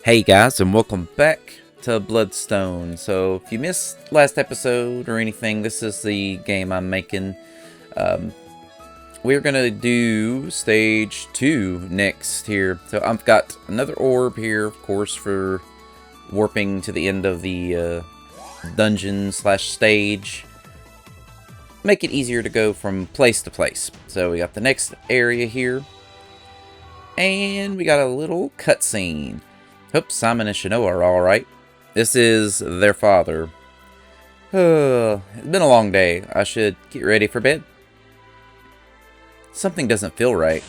Hey guys, and welcome back to Bloodstone. So, if you missed last episode or anything, this is the game I'm making. We're gonna do stage 2 next here. So, I've got another orb here, of course, for warping to the end of the dungeon slash stage. Make it easier to go from place to place. So, we got the next area here, and we got a little cutscene. Hope Simon and Shanoa are alright. This is their father. It's been a long day. I should get ready for bed. Something doesn't feel right.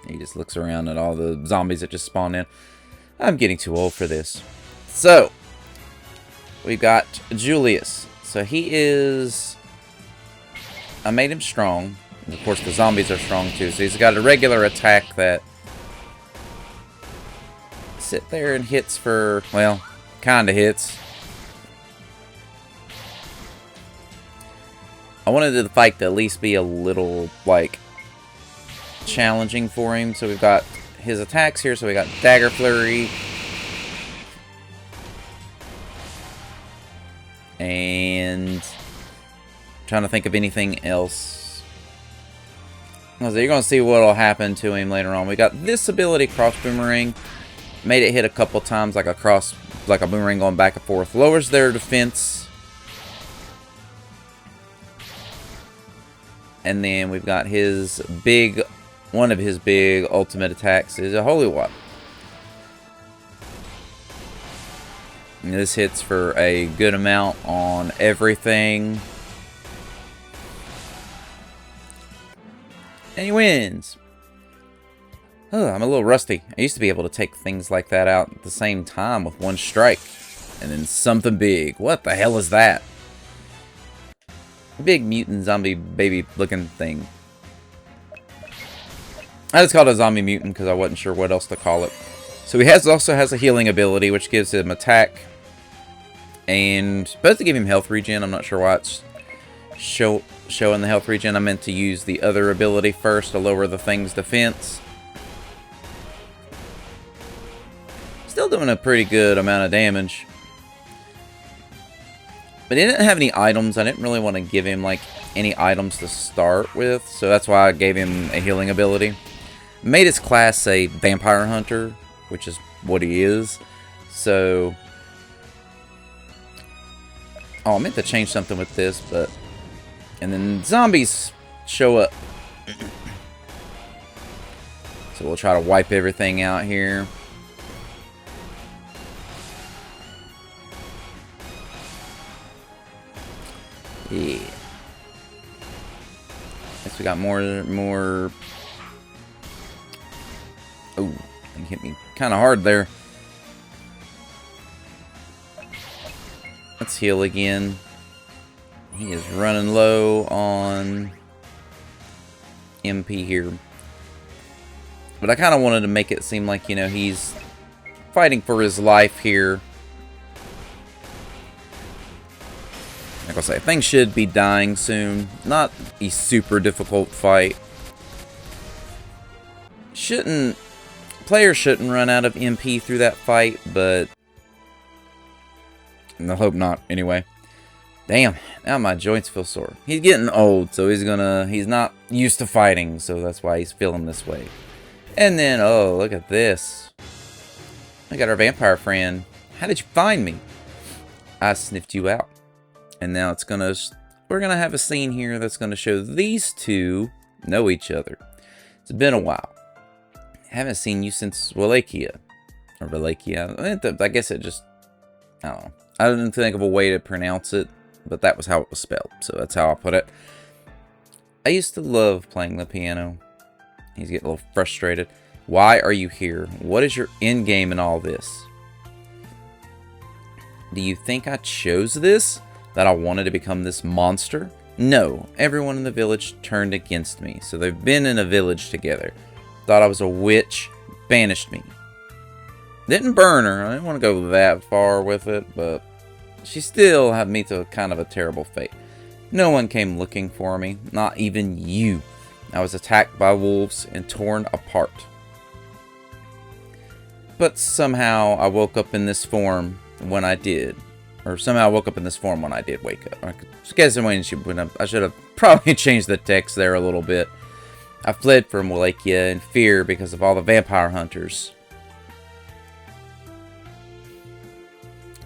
He just looks around at all the zombies that just spawned in. I'm getting too old for this. So, we've got Julius. So he is... I made him strong. Of course, the zombies are strong too. So he's got a regular attack that sit there and hits for, well, kind of hits. I wanted the fight to at least be a little, like, challenging for him. So we've got his attacks here. So we got Dagger Flurry. And I'm trying to think of anything else. So you're going to see what will happen to him later on. We got this ability, Cross Boomerang. Made it hit a couple times like a boomerang going back and forth. Lowers their defense. And then we've got one of his big ultimate attacks is a Holy Water. And this hits for a good amount on everything. And he wins. Oh, I'm a little rusty. I used to be able to take things like that out at the same time with one strike. And then something big. What the hell is that? Big mutant zombie baby looking thing. I just called it a zombie mutant because I wasn't sure what else to call it. So he also has a healing ability which gives him attack. And supposed to give him health regen. I'm not sure why it's showing the health regen. I meant to use the other ability first to lower the thing's defense. Still doing a pretty good amount of damage. But he didn't have any items. I didn't really want to give him like any items to start with. So that's why I gave him a healing ability. Made his class a vampire hunter, which is what he is. So... oh, I meant to change something with this, but... and then zombies show up. So we'll try to wipe everything out here. Yeah. Guess we got more. Oh, he hit me kind of hard there. Let's heal again. He is running low on MP here. But I kind of wanted to make it seem like, you know, he's fighting for his life here. Like I say, things should be dying soon. Not a super difficult fight. Players shouldn't run out of MP through that fight, but I hope not anyway. Damn, now my joints feel sore. He's getting old, so he's not used to fighting, so that's why he's feeling this way. And then, oh, look at this. We got our vampire friend. How did you find me? I sniffed you out. And now we're gonna have a scene here that's gonna show these two know each other. It's been a while. Haven't seen you since Wallachia. Or Wallachia. I guess it just, I don't know. I didn't think of a way to pronounce it, but that was how it was spelled. So that's how I put it. I used to love playing the piano. He's getting a little frustrated. Why are you here? What is your end game in all this? Do you think I chose this? That I wanted to become this monster? No, everyone in the village turned against me. So they've been in a village together. Thought I was a witch, banished me. Didn't burn her. I didn't want to go that far with it, but she still had me to kind of a terrible fate. No one came looking for me, not even you. I was attacked by wolves and torn apart. But somehow I woke up in this form when I did. Or somehow I woke up in this form when I did wake up. I should have probably changed the text there a little bit. I fled from Wallachia in fear because of all the vampire hunters.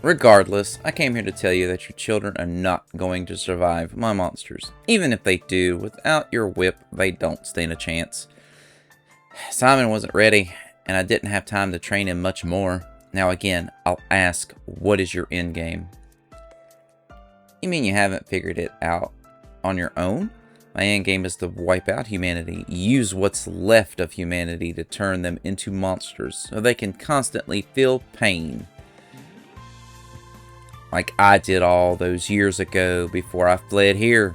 Regardless, I came here to tell you that your children are not going to survive my monsters. Even if they do, without your whip, they don't stand a chance. Simon wasn't ready, and I didn't have time to train him much more. Now again, I'll ask, what is your end game? You mean you haven't figured it out on your own? My end game is to wipe out humanity, use what's left of humanity to turn them into monsters so they can constantly feel pain. Like I did all those years ago before I fled here.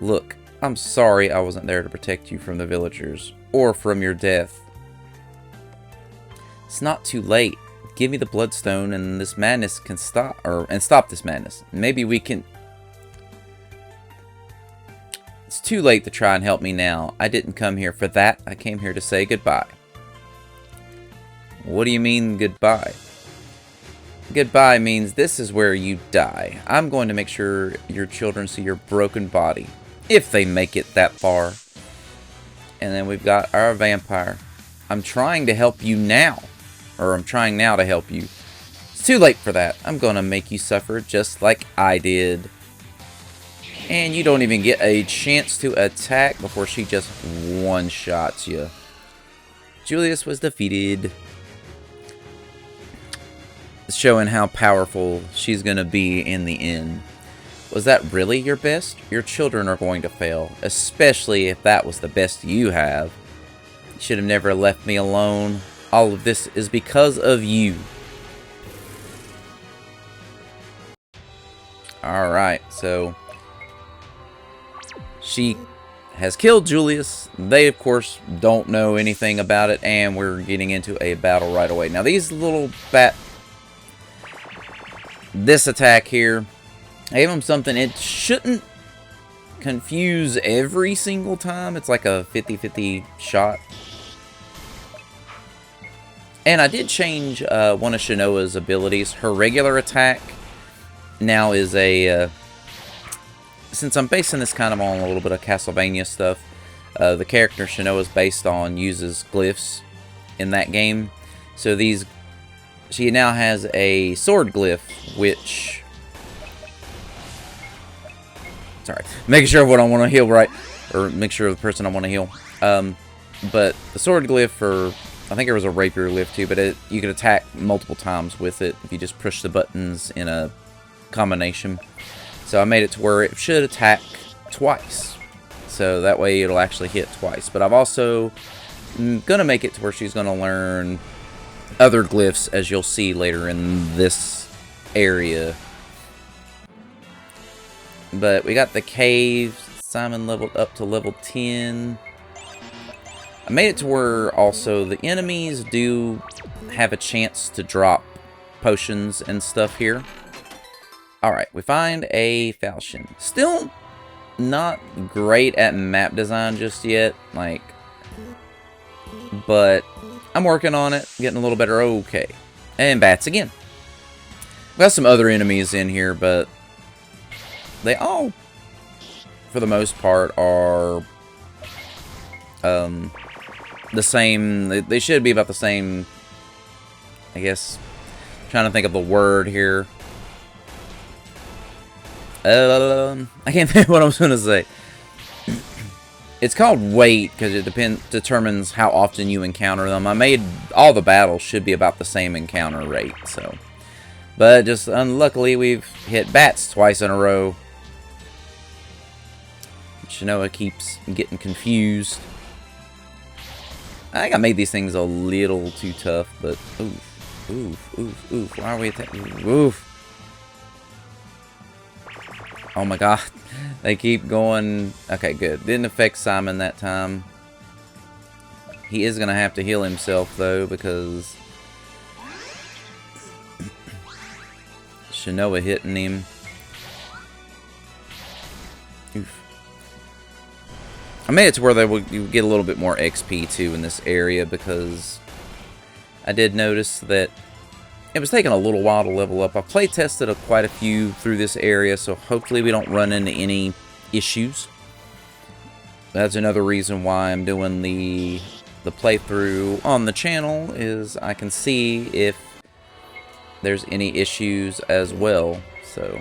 Look, I'm sorry I wasn't there to protect you from the villagers or from your death. It's not too late. Give me the bloodstone and this madness can stop, and stop this madness. Maybe we can... It's too late to try and help me now. I didn't come here for that. I came here to say goodbye. What do you mean goodbye? Goodbye means this is where you die. I'm going to make sure your children see your broken body. If they make it that far. And then we've got our vampire. I'm trying to help you now. Or I'm trying now to help you. It's too late for that. I'm going to make you suffer just like I did. And you don't even get a chance to attack before she just one-shots you. Julius was defeated. Showing how powerful she's going to be in the end. Was that really your best? Your children are going to fail. Especially if that was the best you have. You should have never left me alone. All of this is because of you. Alright, so... she has killed Julius. They, of course, don't know anything about it. And we're getting into a battle right away. Now, these little this attack here, I gave him something. It shouldn't confuse every single time. It's like a 50-50 shot. And I did change one of Shanoa's abilities. Her regular attack now is a... since I'm basing this kind of on a little bit of Castlevania stuff, the character Shanoa is based on uses glyphs in that game. So these... she now has a sword glyph, which... sorry. Making sure of what I want to heal right. Or make sure of the person I want to heal. But the sword glyph for... I think there was a rapier glyph too, but you can attack multiple times with it if you just push the buttons in a combination. So I made it to where it should attack twice. So that way it'll actually hit twice. But I've also going to make it to where she's going to learn other glyphs, as you'll see later in this area. But we got the cave. Simon leveled up to level 10. I made it to where also the enemies do have a chance to drop potions and stuff here. Alright, we find a falchion. Still not great at map design just yet, like, but I'm working on it, getting a little better. Okay. And bats again. We got some other enemies in here, but they all, for the most part, are the same. They should be about the same, I guess. I'm trying to think of the word here. I can't think of what I was going to say. It's called weight because it determines how often you encounter them. I made all the battles should be about the same encounter rate, so. But just unluckily, we've hit bats twice in a row. Shanoa keeps getting confused. I think I made these things a little too tough, but oof, oof, oof, oof. Why are we attacking? Oof. Oh my god. They keep going. Okay, good. Didn't affect Simon that time. He is going to have to heal himself, though, because Shanoa hitting him. Oof. I made it to where you get a little bit more XP too in this area, because I did notice that it was taking a little while to level up. I play tested quite a few through this area, so hopefully we don't run into any issues. That's another reason why I'm doing the playthrough on the channel, is I can see if there's any issues as well. So,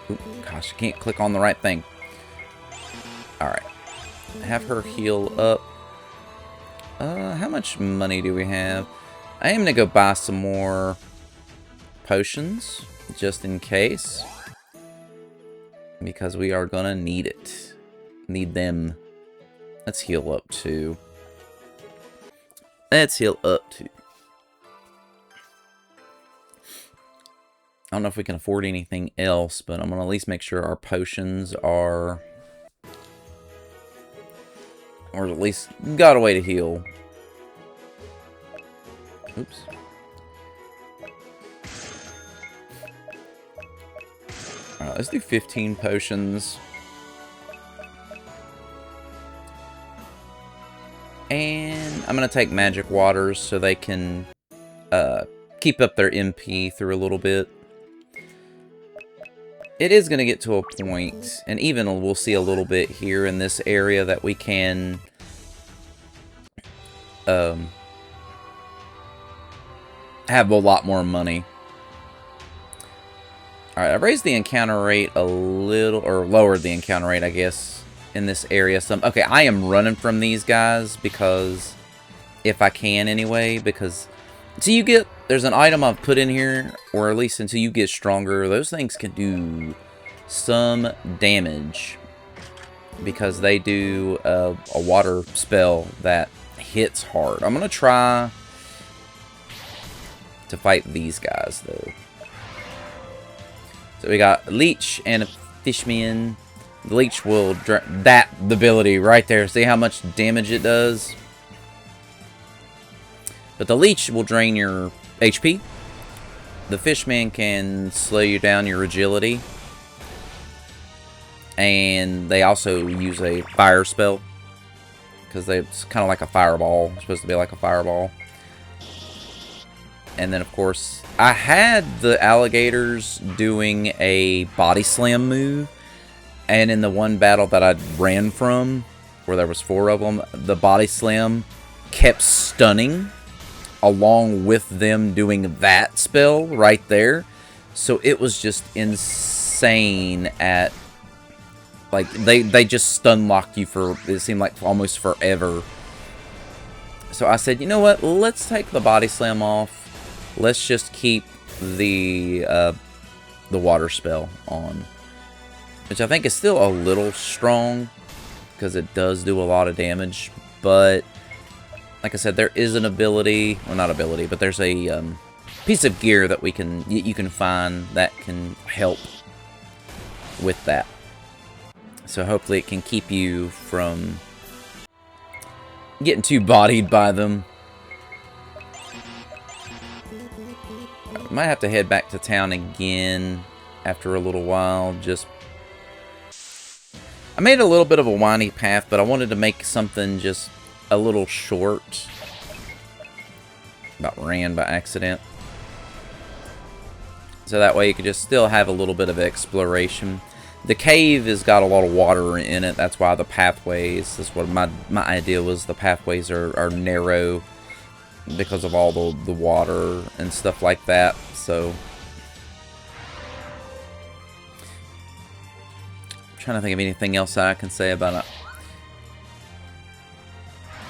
ooh, gosh, I can't click on the right thing. Alright. Have her heal up. How much money do we have? I am going to go buy some more potions, just in case. Because we are going to need it. Need them. Let's heal up too. Let's heal up too. I don't know if we can afford anything else, but I'm going to at least make sure our potions are... or at least got a way to heal. Oops. Alright, let's do 15 potions. And I'm going to take magic waters so they can keep up their MP through a little bit. It is going to get to a point, and even we'll see a little bit here in this area, that we can have a lot more money. Alright, I've raised the encounter rate a little, or lowered the encounter rate, I guess, in this area. Okay, I am running from these guys, because, if I can anyway, because, so you get, there's an item I've put in here, or at least until you get stronger, those things can do some damage, because they do a water spell that hits hard. I'm going to try to fight these guys, though. So we got a leech and a fishman. The leech will the ability right there. See how much damage it does? But the leech will drain your HP. The fishman can slow you down your agility. And they also use a fire spell, because it's kind of like a fireball. It's supposed to be like a fireball. And then, of course, I had the alligators doing a body slam move. And in the one battle that I ran from, where there was 4 of them, the body slam kept stunning along with them doing that spell right there. So it was just insane at... like, they just stun locked you for, it seemed like, almost forever. So I said, you know what? Let's take the body slam off. Let's just keep the water spell on. Which I think is still a little strong, because it does do a lot of damage. But, like I said, there is an ability, well, not ability, but there's a piece of gear that you can find that can help with that. So hopefully it can keep you from getting too bodied by them. I might have to head back to town again after a little while. I made a little bit of a windy path, but I wanted to make something just a little short. About ran by accident. So that way you could just still have a little bit of exploration. The cave has got a lot of water in it. That's why the pathways, that's what my idea was, the pathways are narrow because of all the water and stuff like that. So I'm trying to think of anything else that I can say about it.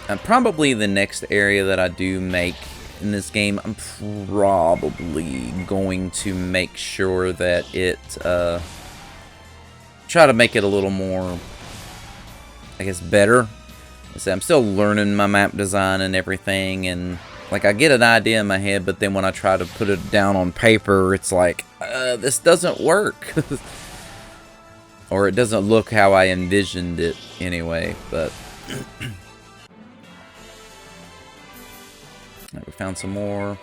And probably the next area that I do make in this game, I'm probably going to make sure that it try to make it a little more, I guess, better. I'm still learning my map design and everything, and like I get an idea in my head, but then when I try to put it down on paper, it's like, this doesn't work. Or it doesn't look how I envisioned it anyway, but we found some more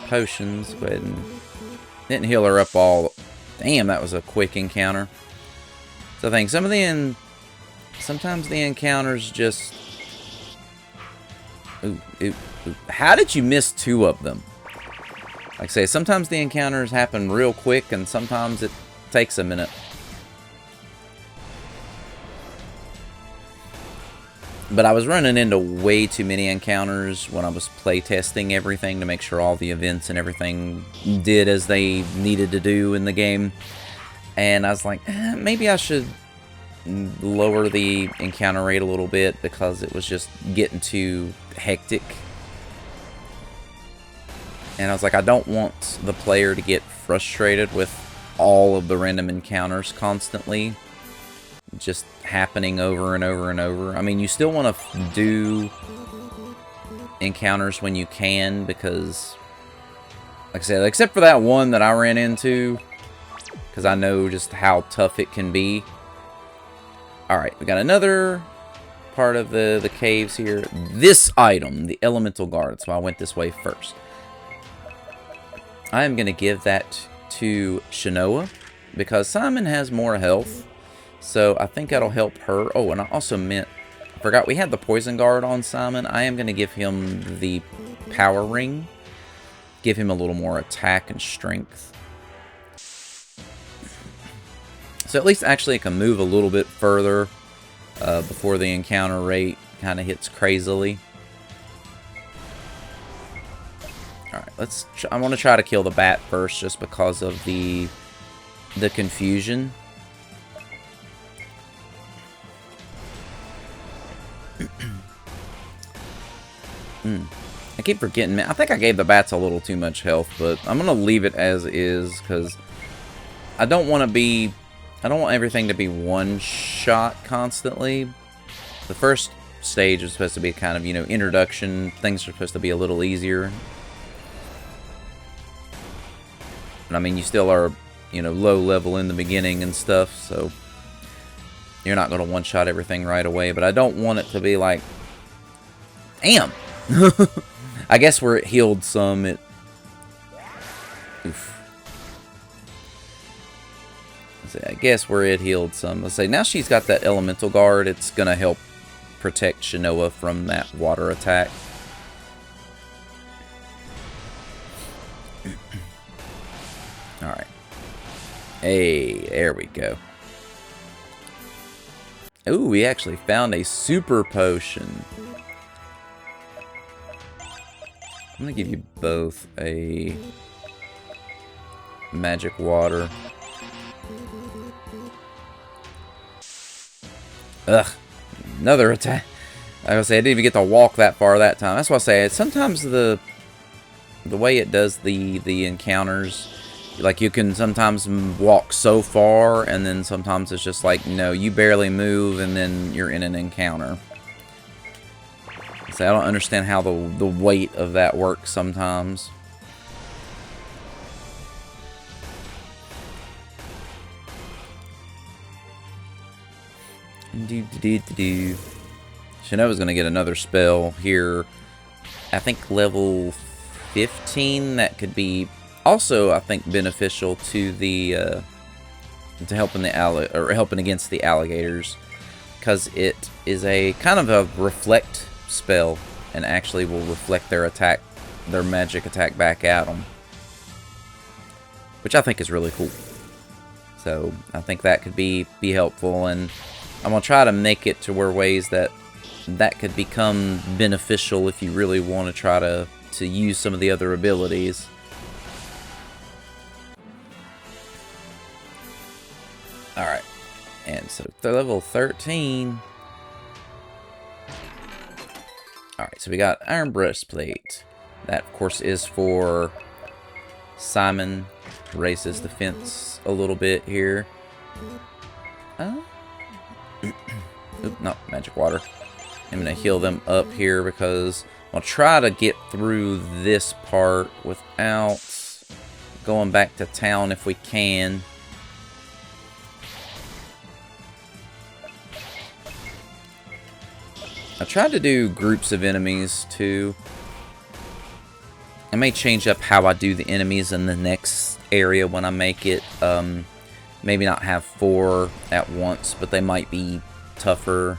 potions. Go ahead and didn't heal her up all. Damn, that was a quick encounter. So I think some of the sometimes the encounters just... Ooh, ooh, ooh. How did you miss 2 of them? Like I say, sometimes the encounters happen real quick, and sometimes it takes a minute. But I was running into way too many encounters when I was playtesting everything to make sure all the events and everything did as they needed to do in the game. And I was like, maybe I should lower the encounter rate a little bit because it was just getting too hectic. And I was like, I don't want the player to get frustrated with all of the random encounters constantly just happening over and over and over. I mean, you still want to do encounters when you can, because, like I said, except for that one that I ran into, because I know just how tough it can be. Alright, we got another part of the caves here. This item, the Elemental Guard, so I went this way first. I am going to give that to Shanoa, because Simon has more health. So I think that'll help her. Oh, and I also I forgot we had the Poison Guard on Simon. I am going to give him the Power Ring. Give him a little more attack and strength. So at least actually it can move a little bit further before the encounter rate kind of hits crazily. Alright, I want to try to kill the bat first just because of the confusion. I keep forgetting, man. I think I gave the bats a little too much health, but I'm going to leave it as is because I don't want everything to be one shot constantly. The first stage is supposed to be kind of, you know, introduction. Things are supposed to be a little easier. And I mean, you still are, you know, low level in the beginning and stuff, so you're not going to one-shot everything right away. But I don't want it to be like, damn! I guess where it healed some, oof. I guess where it healed some. Let's say, now she's got that Elemental Guard, it's going to help protect Shanoa from that water attack. Alright. Hey, there we go. Ooh, we actually found a super potion. I'm gonna give you both a magic water. Ugh, another attack. Like I say, I didn't even get to walk that far that time. That's why I say sometimes the way it does the encounters, like you can sometimes walk so far, and then sometimes it's just like, no, you barely move, and then you're in an encounter. So I don't understand how the weight of that works sometimes. Shanoa's gonna get another spell here. I think level 15. That could be also, I think, beneficial to the to helping against the alligators, because it is a kind of a reflect spell and actually will reflect their magic attack back at them, which I think is really cool. So I think that could be helpful, and I'm gonna try to make it to where ways that could become beneficial if you really want to try to use some of the other abilities. Alright, and so level 13. Alright, so we got Iron Breastplate. That, of course, is for Simon. Raises defense a little bit here. Oop, no, magic water. I'm going to heal them up here because I'll try to get through this part without going back to town if we can. I tried to do groups of enemies too. I may change up how I do the enemies in the next area when I make it. Maybe not have 4 at once, but they might be tougher.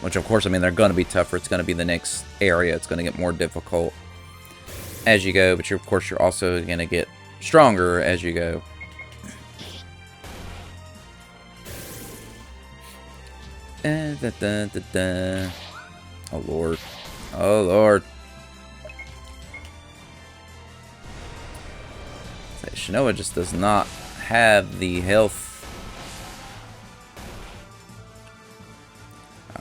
Which, of course, I mean, they're going to be tougher. It's going to be the next area. It's going to get more difficult as you go. But, of course, you're also going to get stronger as you go. Oh, Lord. Oh, Lord. Shinoa just does not have the health.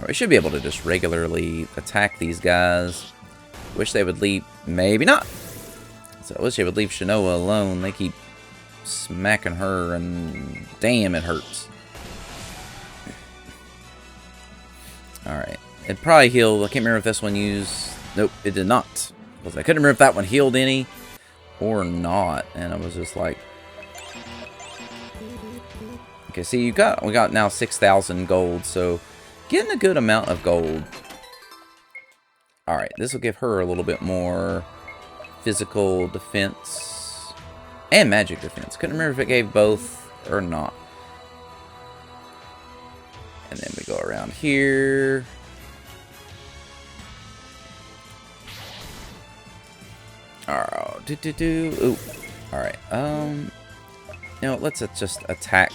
We should be able to just regularly attack these guys. Wish they would leave. Maybe not. So I wish they would leave Shinoa alone. They keep smacking her, and damn, it hurts. Alright. It probably healed. I can't remember if this one used... Nope, it did not. Because I couldn't remember if that one healed any or not. And I was just like... Okay, see, we got now 6,000 gold, so getting a good amount of gold. Alright, this will give her a little bit more physical defense and magic defense. Couldn't remember if it gave both or not. And then we go around here. Alright, Ooh. Alright, you know, let's just attack.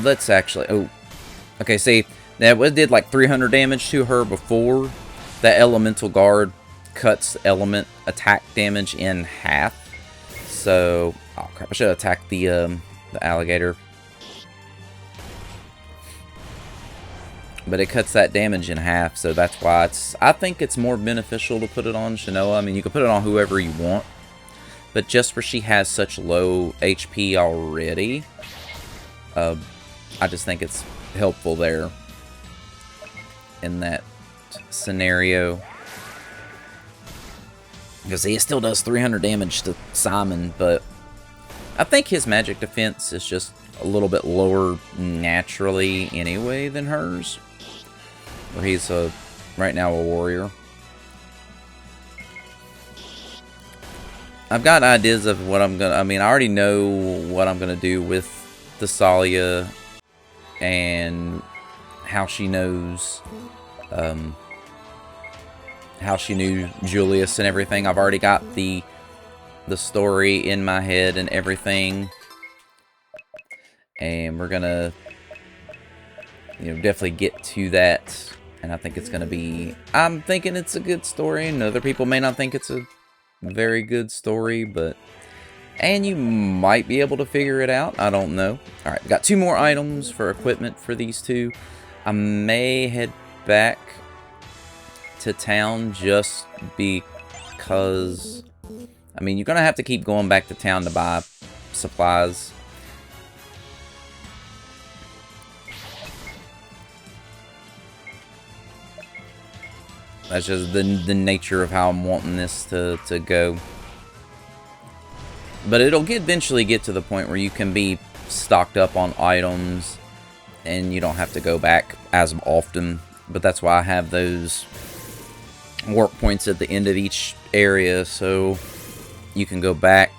Let's actually, oh. Okay, see, that did like 300 damage to her before. That elemental guard cuts element attack damage in half. So, oh crap, I should have attacked the alligator. But it cuts that damage in half, so that's why I think it's more beneficial to put it on Shinoa. I mean, you can put it on whoever you want. But just where she has such low HP already, I just think it's helpful there in that scenario. Because he still does 300 damage to Simon, but I think his magic defense is just a little bit lower naturally anyway than hers. Where he's right now a warrior. I've got ideas of what I'm gonna... I mean, I already know what I'm gonna do with Thessalia and how she knows, how she knew Julius and everything. I've already got the story in my head and everything, and we're gonna, you know, definitely get to that. And I think it's gonna be... I'm thinking it's a good story, and other people may not think it's a very good story, but... And you might be able to figure it out. I don't know. Alright, we got 2 more items for equipment for these 2. I may head back to town just because... I mean, you're going to have to keep going back to town to buy supplies. That's just the nature of how I'm wanting this to go. But it'll eventually get to the point where you can be stocked up on items and you don't have to go back as often. But that's why I have those warp points at the end of each area, so you can go back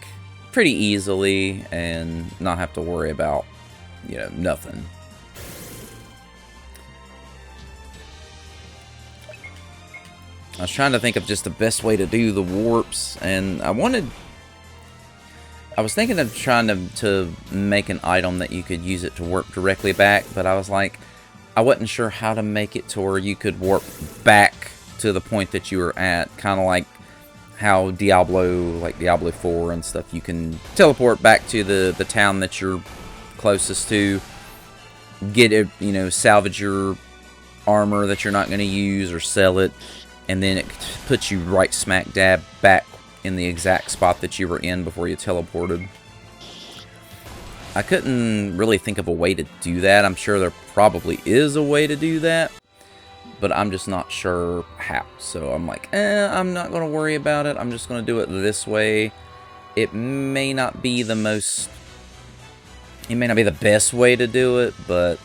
pretty easily and not have to worry about, you know, nothing. I was trying to think of just the best way to do the warps, and I was thinking of trying to make an item that you could use it to warp directly back, but I was like, I wasn't sure how to make it to where you could warp back to the point that you were at. Kind of like how Diablo, like Diablo 4 and stuff, you can teleport back to the town that you're closest to, get it, you know, salvage your armor that you're not going to use or sell it, and then it puts you right smack dab back in the exact spot that you were in before you teleported. I couldn't really think of a way to do that. I'm sure there probably is a way to do that, but I'm just not sure how. So I'm like, I'm not going to worry about it. I'm just going to do it this way. It may not be the most... It may not be the best way to do it, but...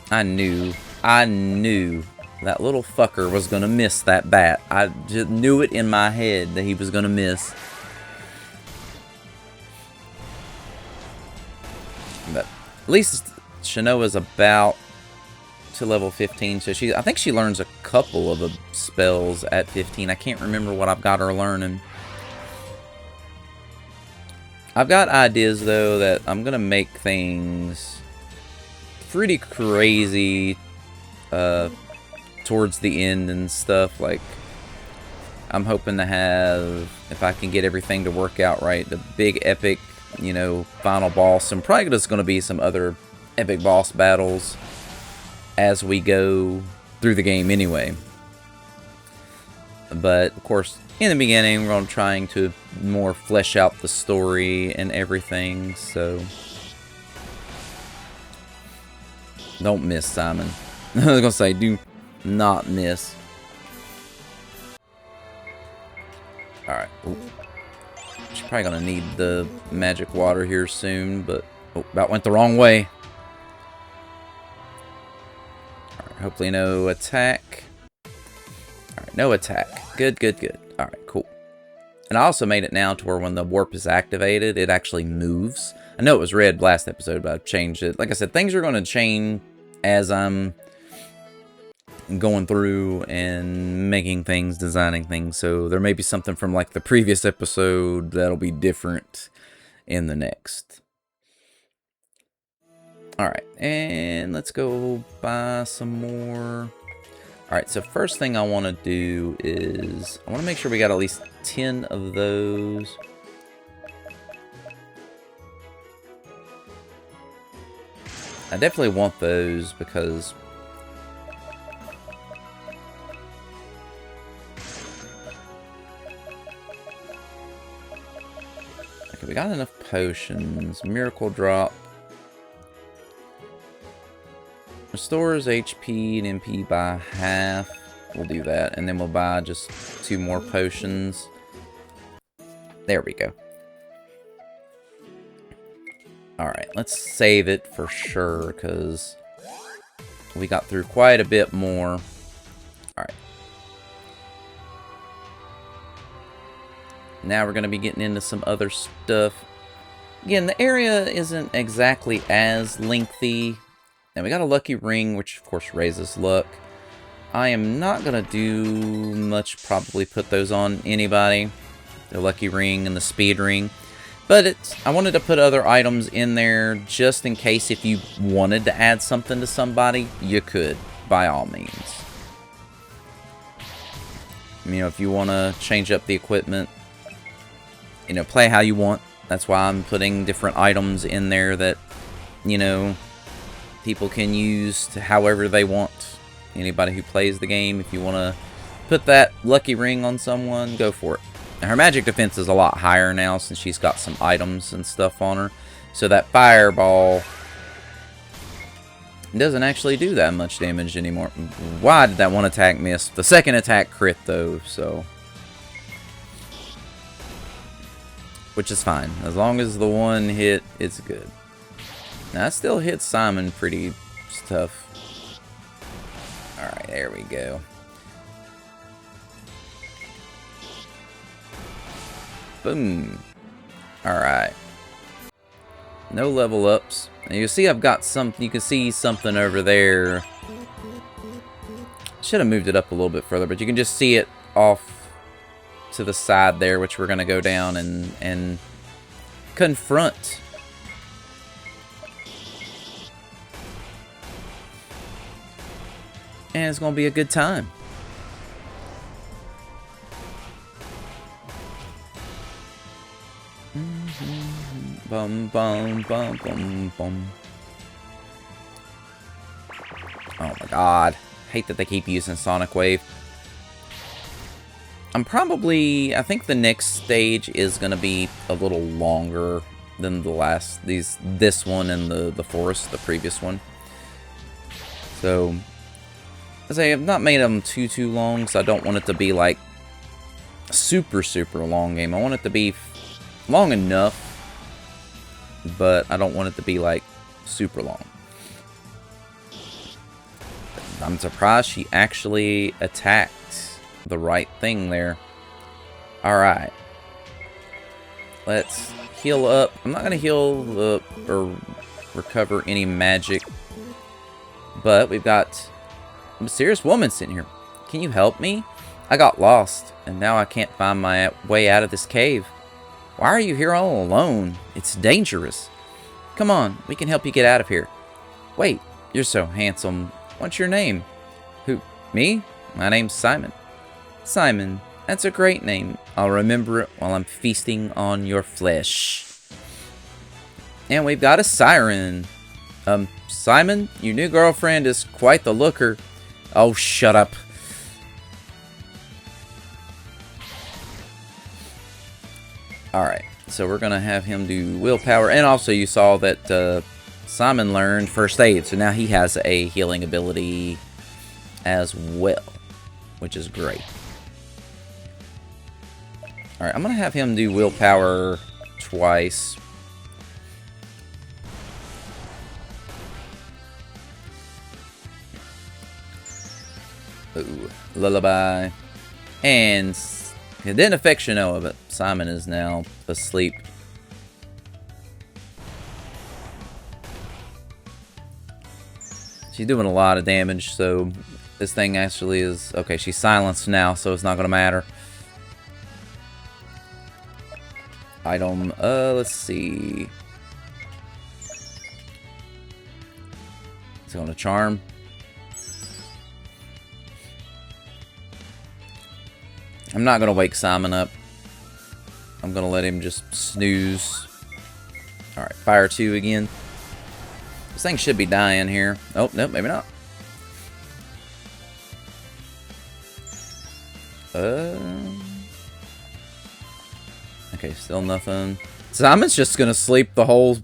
I knew that little fucker was going to miss that bat. I just knew it in my head that he was going to miss. But at least Shanoa's about to level 15, so I think she learns a couple of spells at 15. I can't remember what I've got her learning. I've got ideas, though, that I'm going to make things pretty crazy towards the end and stuff. Like, I'm hoping to have, if I can get everything to work out right, the big epic, you know, final boss. And probably just going to be some other epic boss battles as we go through the game anyway. But, of course, in the beginning, we're trying to more flesh out the story and everything, so don't miss, Simon. I was gonna say, do not miss. Alright. She's probably gonna need the magic water here soon, but oh, about went the wrong way. Alright, hopefully no attack. Alright, no attack. Good, good, good. Alright, cool. And I also made it now to where when the warp is activated, it actually moves. I know it was red last episode, but I've changed it. Like I said, things are going to change as I'm going through and making things, designing things. So there may be something from like the previous episode that'll be different in the next. Alright, and let's go buy some more. Alright, so first thing I want to do is, I want to make sure we got at least 10 of those. I definitely want those because okay, we got enough potions. Miracle Drop restores HP and MP by half. We'll do that, and then we'll buy just 2 more potions. There we go. Alright, let's save it for sure, because we got through quite a bit more. Alright. Now we're going to be getting into some other stuff. Again, the area isn't exactly as lengthy. And we got a lucky ring, which of course raises luck. I am not going to do much, probably put those on anybody. The lucky ring and the speed ring. But I wanted to put other items in there just in case if you wanted to add something to somebody, you could, by all means. You know, if you want to change up the equipment, you know, play how you want. That's why I'm putting different items in there that, you know, people can use to however they want. Anybody who plays the game, if you want to put that lucky ring on someone, go for it. Now, her magic defense is a lot higher now since she's got some items and stuff on her. So that fireball doesn't actually do that much damage anymore. Why did that one attack miss? The second attack crit though, so. Which is fine. As long as the one hit, it's good. Now, that still hits Simon pretty tough. Alright, there we go. Boom. Alright. No level ups. Now you see I've got some, you can see something over there. Should have moved it up a little bit further, but you can just see it off to the side there, which we're going to go down and confront. And it's going to be a good time. Bum, bum, bum, bum, bum. Oh my god. Hate that they keep using Sonic Wave. I think the next stage is going to be a little longer than the last, this one and the forest, the previous one. So, as I have not made them too long, so I don't want it to be like a super long game. I want it to be long enough, but I don't want it to be like super long. I'm surprised she actually attacked the right thing there. Alright. Let's heal up. I'm not going to heal or recover any magic. But we've got a mysterious woman sitting here. Can you help me? I got lost, and now I can't find my way out of this cave. Why are you here all alone? It's dangerous. Come on, we can help you get out of here. Wait, you're so handsome. What's your name? Who? Me? My name's Simon. Simon, that's a great name. I'll remember it while I'm feasting on your flesh. And we've got a siren. Simon, your new girlfriend is quite the looker. Oh, shut up. Alright, so we're going to have him do willpower. And also you saw that Simon learned first aid. So now he has a healing ability as well, which is great. Alright, I'm going to have him do willpower twice. Ooh, lullaby. And it didn't affect Shanoa, but Simon is now asleep. She's doing a lot of damage, so this thing actually is... Okay, she's silenced now, so it's not going to matter. Item, let's see. It's going to charm. I'm not going to wake Simon up. I'm going to let him just snooze. Alright, fire 2 again. This thing should be dying here. Oh, nope, maybe not. Okay, still nothing. Simon's just going to sleep the whole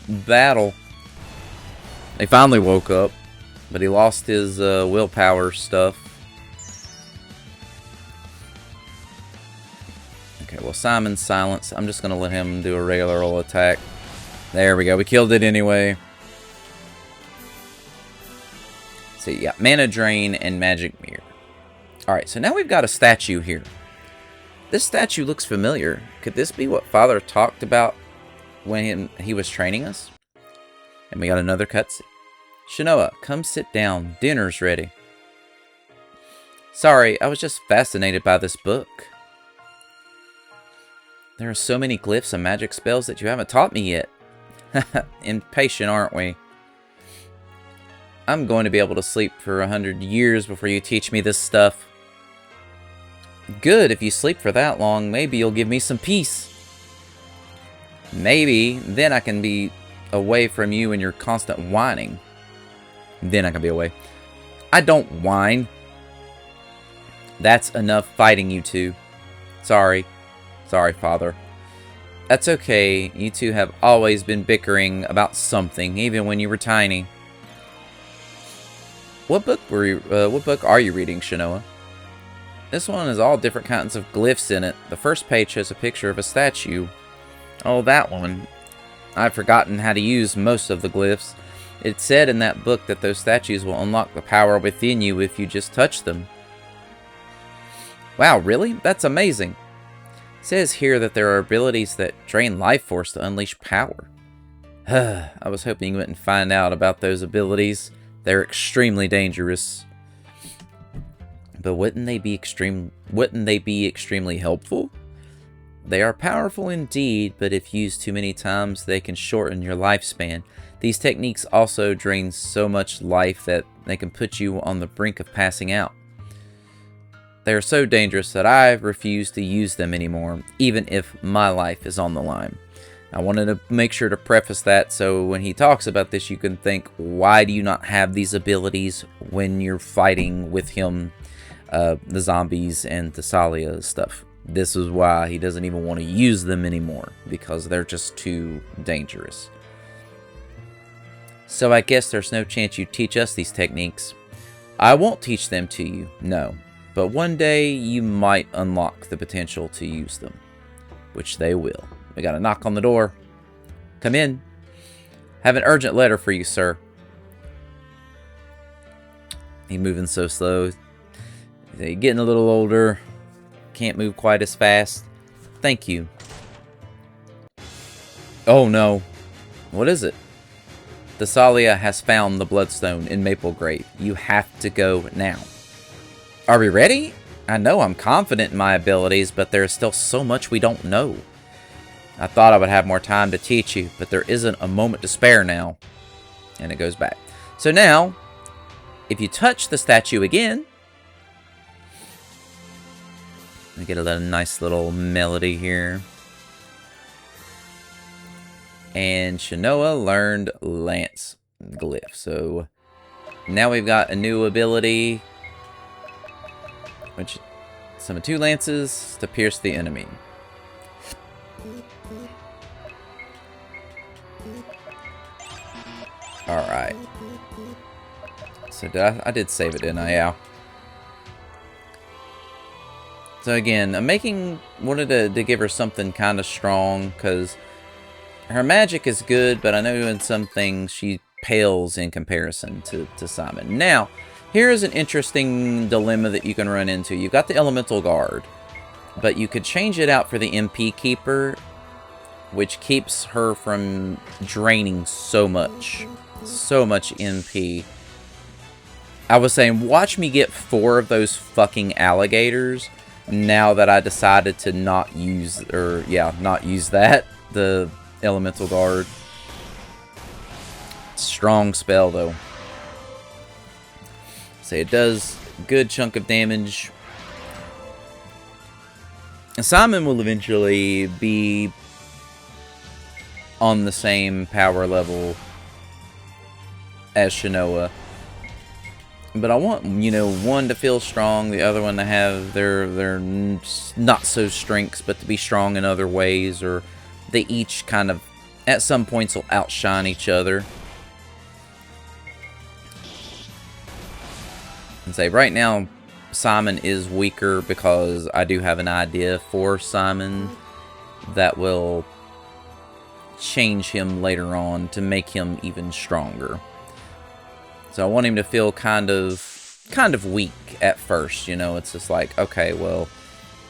battle. He finally woke up, but he lost his willpower stuff. Okay, well, Simon's silenced. I'm just going to let him do a regular roll attack. There we go. We killed it anyway. So, yeah, Mana Drain and Magic Mirror. Alright, so now we've got a statue here. This statue looks familiar. Could this be what Father talked about when he was training us? And we got another cutscene. Shanoa, come sit down. Dinner's ready. Sorry, I was just fascinated by this book. There are so many glyphs and magic spells that you haven't taught me yet. Impatient, aren't we? I'm going to be able to sleep for 100 years before you teach me this stuff. Good, if you sleep for that long, maybe you'll give me some peace. Maybe, then I can be away from you and your constant whining. Then I can be away. I don't whine. That's enough fighting, you two. Sorry. Sorry, Father. That's okay. You two have always been bickering about something, even when you were tiny. What book are you reading, Shanoa? This one has all different kinds of glyphs in it. The first page shows a picture of a statue. Oh, that one. I've forgotten how to use most of the glyphs. It said in that book that those statues will unlock the power within you if you just touch them. Wow, really? That's amazing. It says here that there are abilities that drain life force to unleash power. I was hoping you wouldn't find out about those abilities. They're extremely dangerous. But wouldn't they be extremely helpful? They are powerful indeed, but if used too many times, they can shorten your lifespan. These techniques also drain so much life that they can put you on the brink of passing out. They are so dangerous that I refuse to use them anymore, even if my life is on the line. I wanted to make sure to preface that so when he talks about this, you can think, why do you not have these abilities when you're fighting with him, the zombies and Thessalia stuff? This is why he doesn't even want to use them anymore, because they're just too dangerous. So I guess there's no chance you teach us these techniques. I won't teach them to you, no. But one day you might unlock the potential to use them, which they will. We got a knock on the door. Come in. Have an urgent letter for you, sir. He's moving so slow. He's getting a little older. Can't move quite as fast. Thank you. Oh no. What is it? Thessalia has found the Bloodstone in Maplegrave. You have to go now. Are we ready? I know I'm confident in my abilities, but there is still so much we don't know. I thought I would have more time to teach you, but there isn't a moment to spare now. And it goes back. So now, if you touch the statue again, we get a nice little melody here. And Shanoa learned Lance Glyph. So now we've got a new ability, which summon 2 lances to pierce the enemy. Alright. So I did save it, didn't I? Yeah. So again, wanted to give her something kind of strong, because her magic is good, but I know in some things she pales in comparison to Simon. Now, here is an interesting dilemma that you can run into. You've got the Elemental Guard, but you could change it out for the MP Keeper, which keeps her from draining so much MP. I was saying, watch me get 4 of those fucking alligators now that I decided to not use that, the Elemental Guard. Strong spell, though. So it does a good chunk of damage. And Simon will eventually be on the same power level as Shanoa. But I want, one to feel strong, the other one to have their not so strengths, but to be strong in other ways, or they each kind of, at some points, will outshine each other. And say, right now, Simon is weaker because I do have an idea for Simon that will change him later on to make him even stronger. So I want him to feel kind of weak at first, It's just like, okay, well,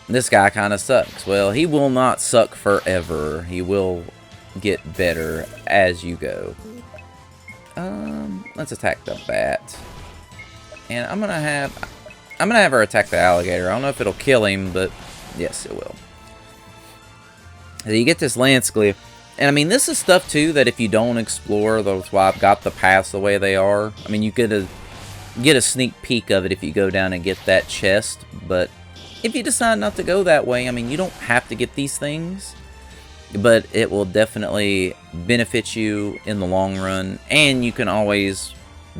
this guy kind of sucks. Well, he will not suck forever. He will get better as you go. Let's attack the bat. And I'm gonna have her attack the alligator. I don't know if it'll kill him, but yes, it will. So you get this Lance Glyph. And I mean, this is stuff too that if you don't explore, that's why I've got the paths the way they are. I mean, you get a sneak peek of it if you go down and get that chest. But if you decide not to go that way, I mean, you don't have to get these things. But it will definitely benefit you in the long run. And you can always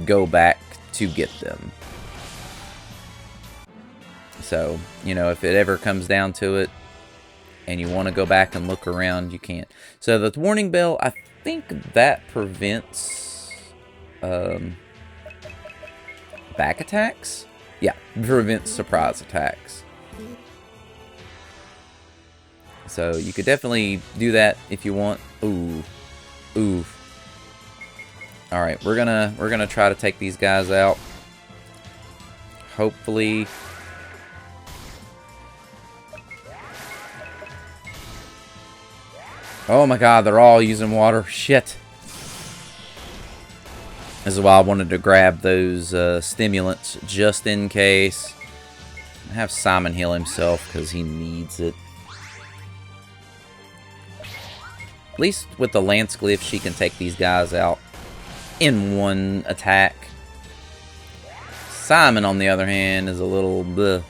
go back to get them. So, if it ever comes down to it, and you want to go back and look around, you can't. So the warning bell, I think that prevents back attacks? Yeah, prevents surprise attacks. So you could definitely do that if you want. Ooh. Alright, we're gonna try to take these guys out. Hopefully. Oh my god, they're all using water. Shit. This is why I wanted to grab those stimulants, just in case. Have Simon heal himself, because he needs it. At least with the Lance Glyph, she can take these guys out in one attack. Simon, on the other hand, is a little bleh.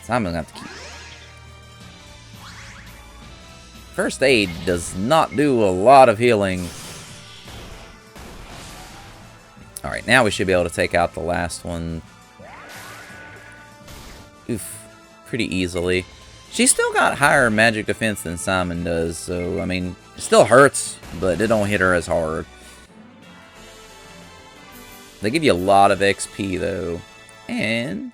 Simon's gonna have to keep. First aid does not do a lot of healing. Alright, now we should be able to take out the last one. Oof. Pretty easily. She's still got higher magic defense than Simon does, so, I mean, it still hurts, but it don't hit her as hard. They give you a lot of XP, though. And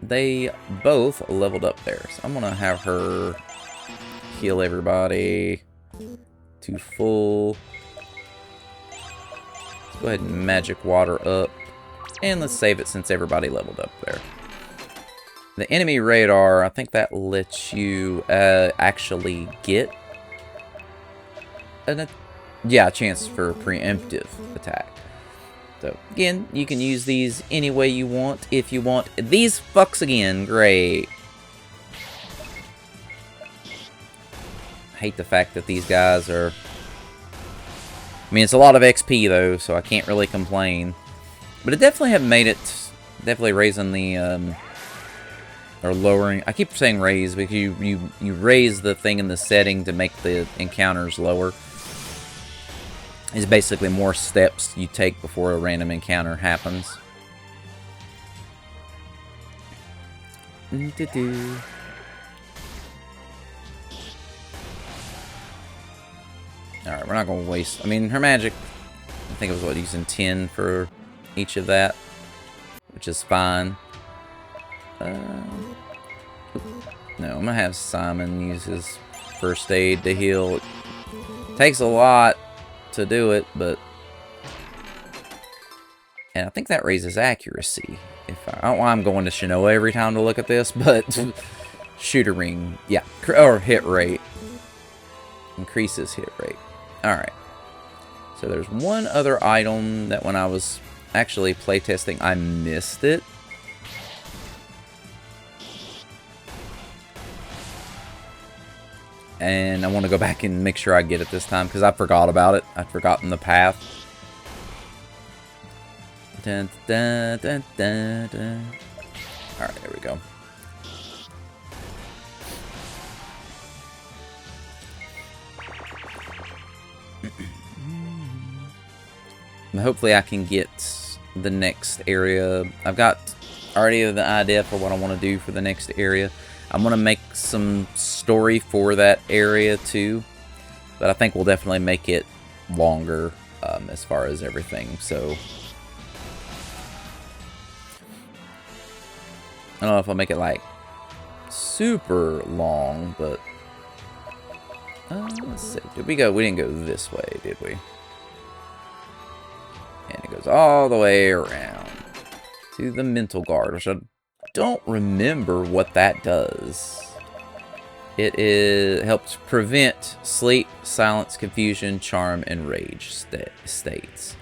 they both leveled up there. So I'm going to have her heal everybody to full. Let's go ahead and magic water up. And let's save it since everybody leveled up there. The enemy radar, I think that lets you actually get yeah, a chance for a preemptive attack. So, again, you can use these any way you want, if you want. These fucks again, great. I hate the fact that these guys are... I mean, it's a lot of XP, though, so I can't really complain. But it definitely have made it... Definitely raising the... or lowering... I keep saying raise, because you raise the thing in the setting to make the encounters lower. Is basically more steps you take before a random encounter happens. Alright, we're not going to waste... I mean, her magic... I think it was, what, using 10 for each of that. Which is fine. No, I'm going to have Simon use his first aid to heal. It takes a lot to do it, but... And I think that raises accuracy. I don't know why I'm going to Shinoa every time to look at this, but... Shooter ring. Yeah, or hit rate. Increases hit rate. Alright. So there's one other item that when I was actually playtesting, I missed it. And I want to go back and make sure I get it this time, because I forgot about it. I'd forgotten the path. Dun, dun, dun, dun, dun. Alright, there we go. Hopefully I can get the next area. I've got already the idea for what I want to do for the next area. I'm going to make some story for that area too. But I think we'll definitely make it longer as far as everything. So I don't know if I'll make it like super long, but let's see. Did we go? We didn't go this way, did we? And it goes all the way around to the mental guard, which I don't remember what that does. It helps prevent sleep, silence, confusion, charm, and rage states.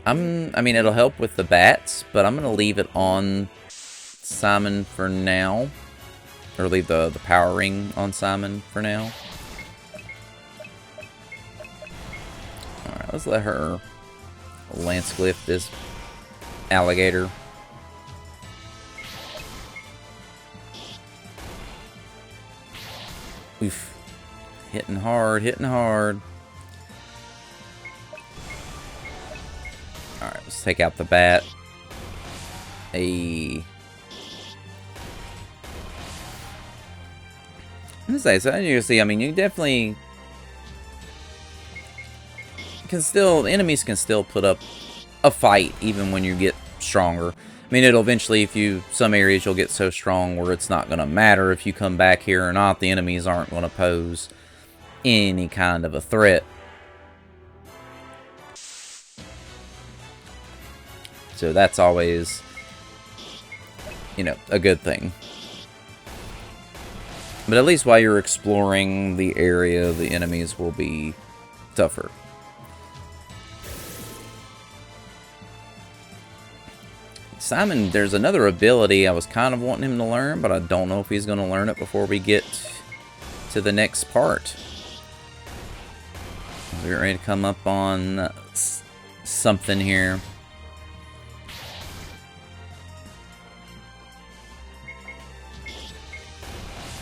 I mean, it'll help with the bats, but I'm going to leave it on Simon for now. Or leave the power ring on Simon for now. Alright, let's let her Lanceglyph this alligator. Oof. Hitting hard, hitting hard. Alright, let's take out the bat. So you see, I mean, you definitely can still, enemies can still put up a fight even when you get stronger. I mean, it'll eventually, some areas you'll get so strong where it's not going to matter if you come back here or not. The enemies aren't going to pose any kind of a threat. So that's always, you know, a good thing. But at least while you're exploring the area, the enemies will be tougher. Simon, there's another ability I was kind of wanting him to learn, but I don't know if he's going to learn it before we get to the next part. We're ready to come up on something here.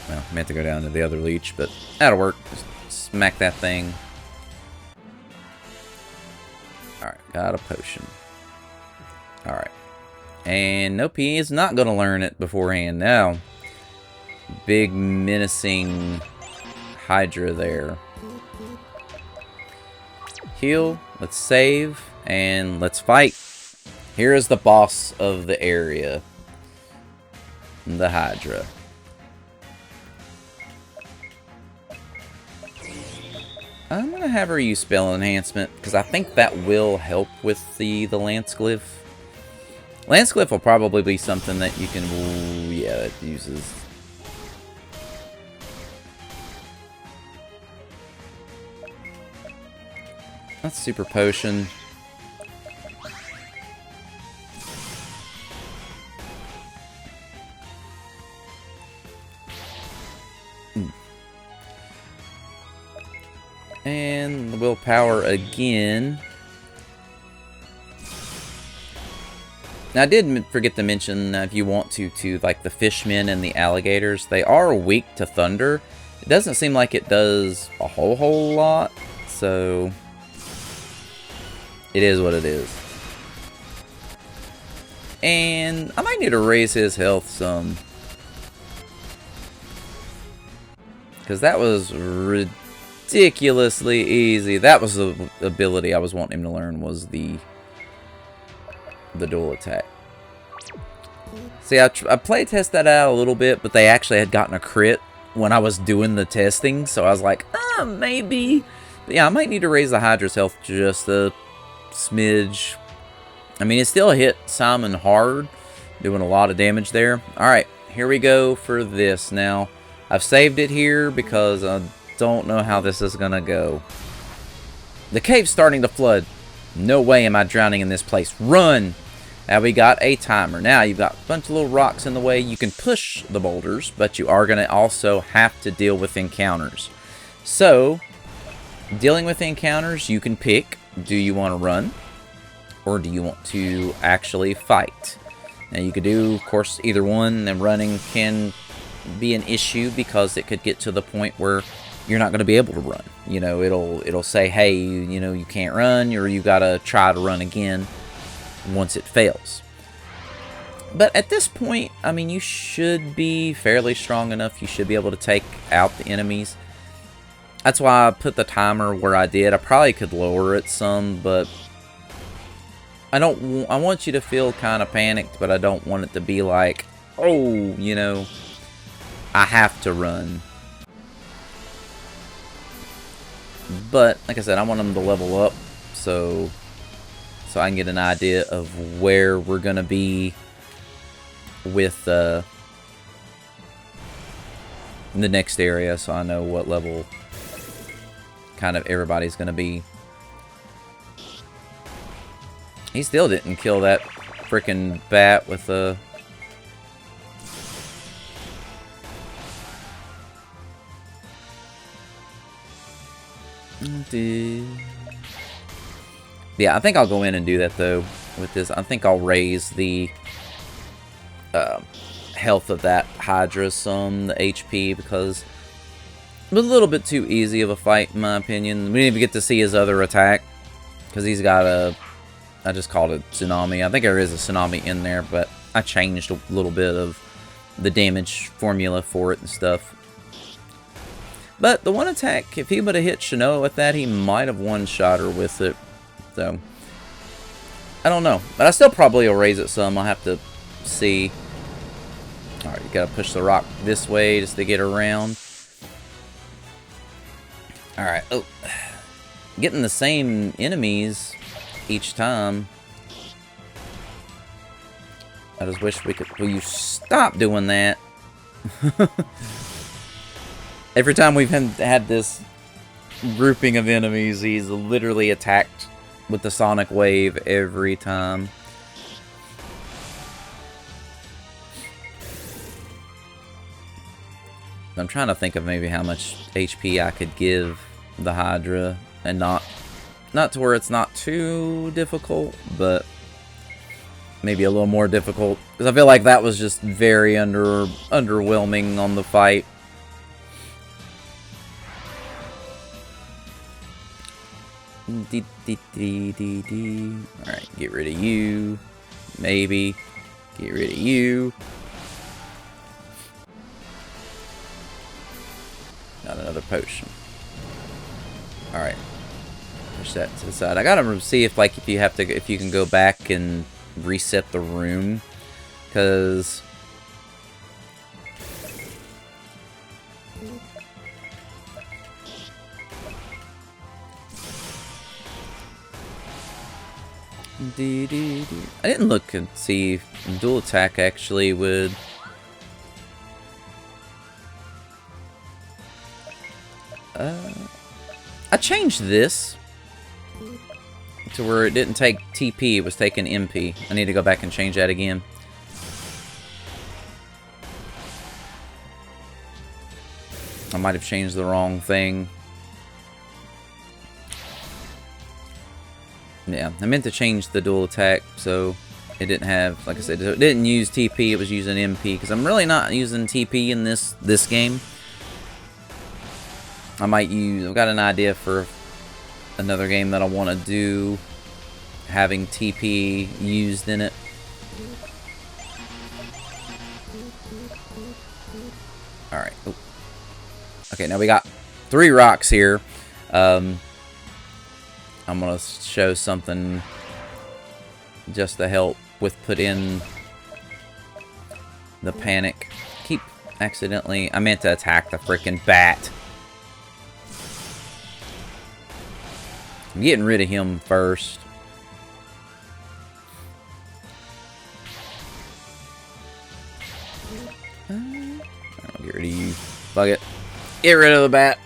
Well, I meant to go down to the other leech, but that'll work. Just smack that thing. Alright, got a potion. Alright. And nope, he is not going to learn it beforehand. Now, big menacing Hydra there. Heal, let's save, and let's fight. Here is the boss of the area. The Hydra. I'm going to have her use Spell Enhancement, because I think that will help with the Lanceglyph. Lanceglyph will probably be something that you can... Ooh, yeah, it uses... That's super potion. And the willpower again. Now, I did forget to mention, if you want to like the fishmen and the alligators, they are weak to thunder. It doesn't seem like it does a whole lot, so it is what it is. And I might need to raise his health some, because that was ridiculously easy. That was the ability I was wanting him to learn, was the dual attack. See, I play test that out a little bit, but they actually had gotten a crit when I was doing the testing, so I was like, maybe. But yeah, I might need to raise the Hydra's health just a smidge. I mean, it still hit Simon hard, doing a lot of damage there. Alright, here we go for this now. I've saved it here because I don't know how this is gonna go. The cave's starting to flood. No way am I drowning in this place. Run! Now we got a timer. Now you've got a bunch of little rocks in the way. You can push the boulders, but you are going to also have to deal with encounters. So, dealing with encounters, you can pick, do you want to run, or do you want to actually fight? Now you could do, of course, either one, and running can be an issue because it could get to the point where you're not going to be able to run. You know, it'll say, hey, you know, you can't run, or you got to try to run again once it fails. But at this point, I mean, you should be fairly strong enough. You should be able to take out the enemies. That's why I put the timer where I did. I probably could lower it some, but I want you to feel kind of panicked, but I don't want it to be like, oh, you know, I have to run. But like I said, I want them to level up, so I can get an idea of where we're going to be with the next area, so I know what level kind of everybody's going to be. He still didn't kill that freaking bat with a... Yeah, I think I'll go in and do that, though, with this. I think I'll raise the health of that Hydra some, the HP, because it was a little bit too easy of a fight, in my opinion. We didn't even get to see his other attack, because he's got a... I just called it Tsunami. I think there is a Tsunami in there, but I changed a little bit of the damage formula for it and stuff. But the one attack, if he would have hit Shanoa with that, he might have one-shot her with it. So, I don't know. But I still probably will raise it some. I'll have to see. Alright, you gotta push the rock this way just to get around. Alright, oh. Getting the same enemies each time. I just wish we could... Will you stop doing that? Every time we've had this grouping of enemies, he's literally attacked with the Sonic Wave every time. I'm trying to think of maybe how much HP I could give the Hydra, and not to where it's not too difficult, but maybe a little more difficult, because I feel like that was just very underwhelming on the fight. Alright, get rid of you. Maybe. Get rid of you. Got another potion. Alright. Push that to the side. I gotta see if if you can go back and reset the room. Because I didn't look and see if dual attack actually would... I changed this. to where it didn't take TP, it was taking MP. I need to go back and change that again. I might have changed the wrong thing. Yeah, I meant to change the dual attack, so it didn't have, like I said, it didn't use TP, it was using MP, because I'm really not using TP in this game. I might use, I've got an idea for another game that I want to do, having TP used in it. Alright. Okay, now we got 3 rocks here. I'm going to show something just to help with put in the panic. Keep accidentally... I meant to attack the freaking bat. I'm getting rid of him first. I'll get rid of you. Bug it. Get rid of the bat.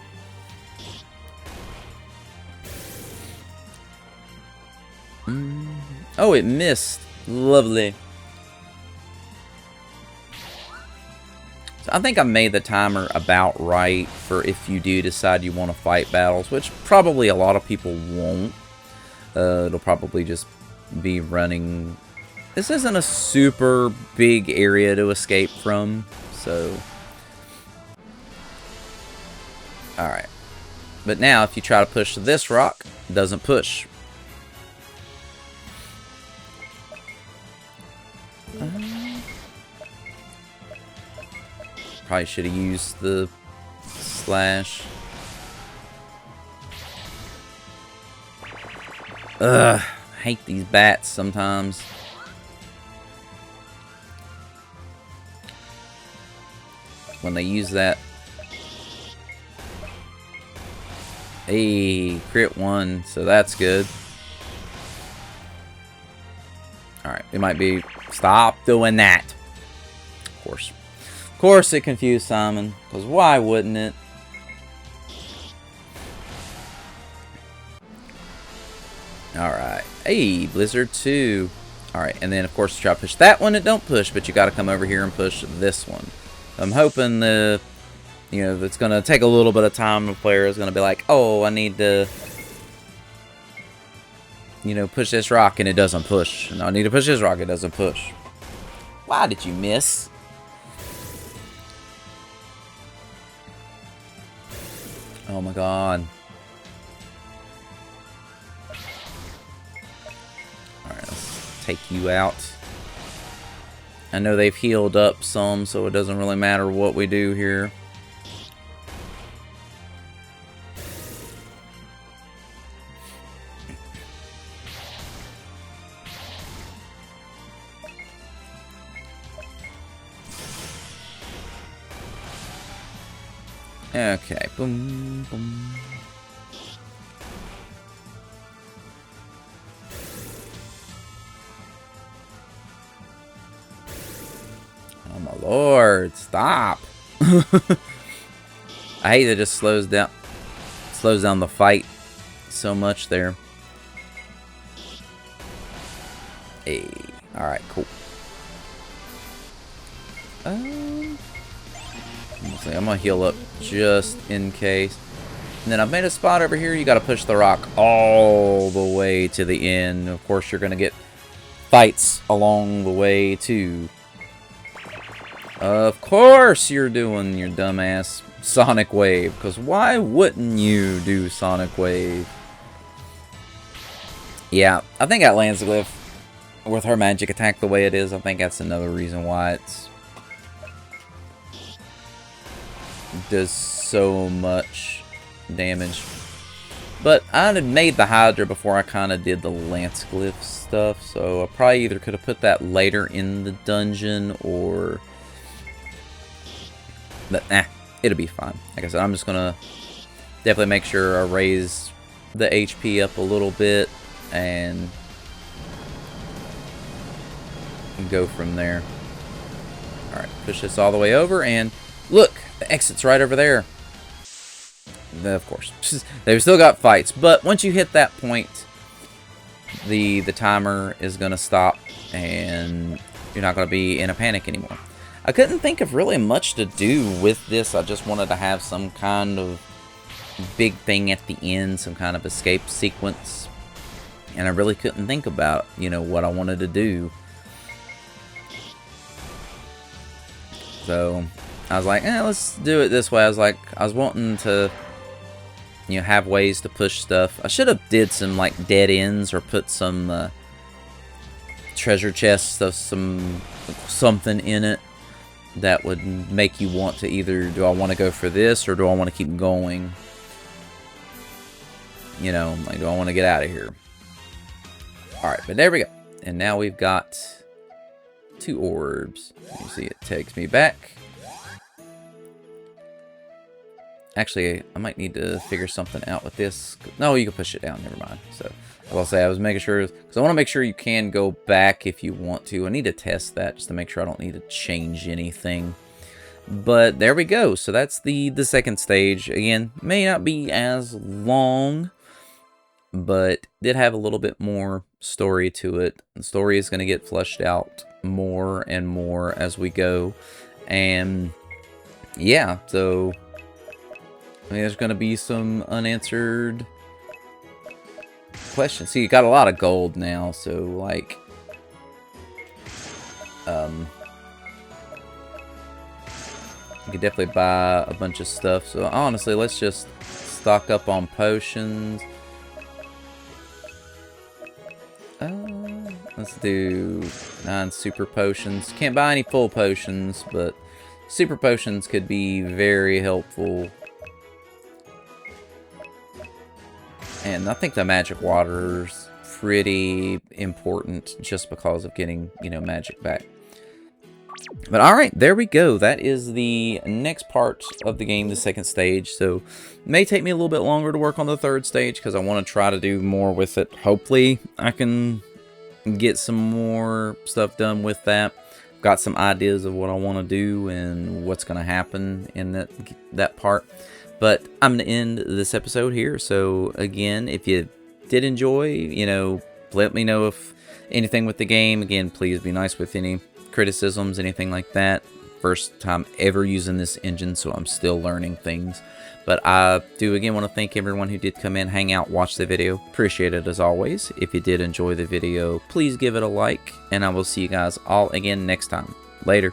Oh, it missed. Lovely. So I think I made the timer about right for if you do decide you want to fight battles, which probably a lot of people won't. It'll probably just be running. This isn't a super big area to escape from, so... Alright. But now, if you try to push this rock, it doesn't push. Probably should have used the slash. Ugh, I hate these bats sometimes. When they use that. Hey, crit 1, so that's good. Alright, it might be... Stop doing that! Of course. Of course it confused Simon, because why wouldn't it? Alright. Hey, Blizzard 2. Alright, and then of course try to push that one, it don't push, but you gotta come over here and push this one. I'm hoping the... You know, it's going to take a little bit of time. The player is going to be like, oh, I need to, you know, push this rock, and it doesn't push. And I need to push this rock, it doesn't push. Why did you miss? Oh my god. Alright, let's take you out. I know they've healed up some, so it doesn't really matter what we do here. Okay, boom, boom. Oh my lord, stop. I hate that it just slows down the fight so much there. Hey, alright, cool. I'm gonna heal up just in case. And then I've made a spot over here. You gotta push the rock all the way to the end. Of course, you're gonna get fights along the way too. Of course you're doing your dumbass Sonic Wave, because why wouldn't you do Sonic Wave? Yeah, I think that Lansglyph, with her magic attack the way it is, I think that's another reason why it's does so much damage. But I had made the Hydra before I kind of did the Lansglyph stuff, so I probably either could have put that later in the dungeon or... But, it'll be fine. Like I said, I'm just gonna definitely make sure I raise the HP up a little bit and go from there. Alright, push this all the way over, and look! The exit's right over there. of course, they've still got fights. But once you hit that point, the timer is going to stop, and you're not going to be in a panic anymore. I couldn't think of really much to do with this. I just wanted to have some kind of big thing at the end, some kind of escape sequence. And I really couldn't think about, you know, what I wanted to do. So I was like, let's do it this way. I was wanting to, you know, have ways to push stuff. I should have did some like dead ends or put some treasure chests of something in it that would make you want to either, do I want to go for this or do I want to keep going? You know, like, do I want to get out of here? Alright, but there we go. And now we've got 2 orbs. You see it takes me back. Actually, I might need to figure something out with this. No, you can push it down. Never mind. So, I'll say I was making sure, because I want to make sure you can go back if you want to. I need to test that just to make sure I don't need to change anything. But there we go. So that's the second stage. Again, may not be as long, but did have a little bit more story to it. The story is going to get fleshed out more and more as we go. And yeah, so I mean, there's going to be some unanswered questions. See, you got a lot of gold now, so like you could definitely buy a bunch of stuff. So honestly, let's just stock up on potions. Let's do 9 super potions. Can't buy any full potions, but super potions could be very helpful. And I think the magic water's pretty important just because of getting, you know, magic back. But alright, there we go. That is the next part of the game, the second stage. So it may take me a little bit longer to work on the third stage because I want to try to do more with it. Hopefully I can get some more stuff done with that. Got some ideas of what I want to do and what's going to happen in that part. But I'm going to end this episode here. So again, if you did enjoy, you know, let me know if anything with the game. Again, please be nice with any criticisms, anything like that. First time ever using this engine, so I'm still learning things. But I do again want to thank everyone who did come in, hang out, watch the video. Appreciate it as always. If you did enjoy the video, please give it a like, and I will see you guys all again next time. Later.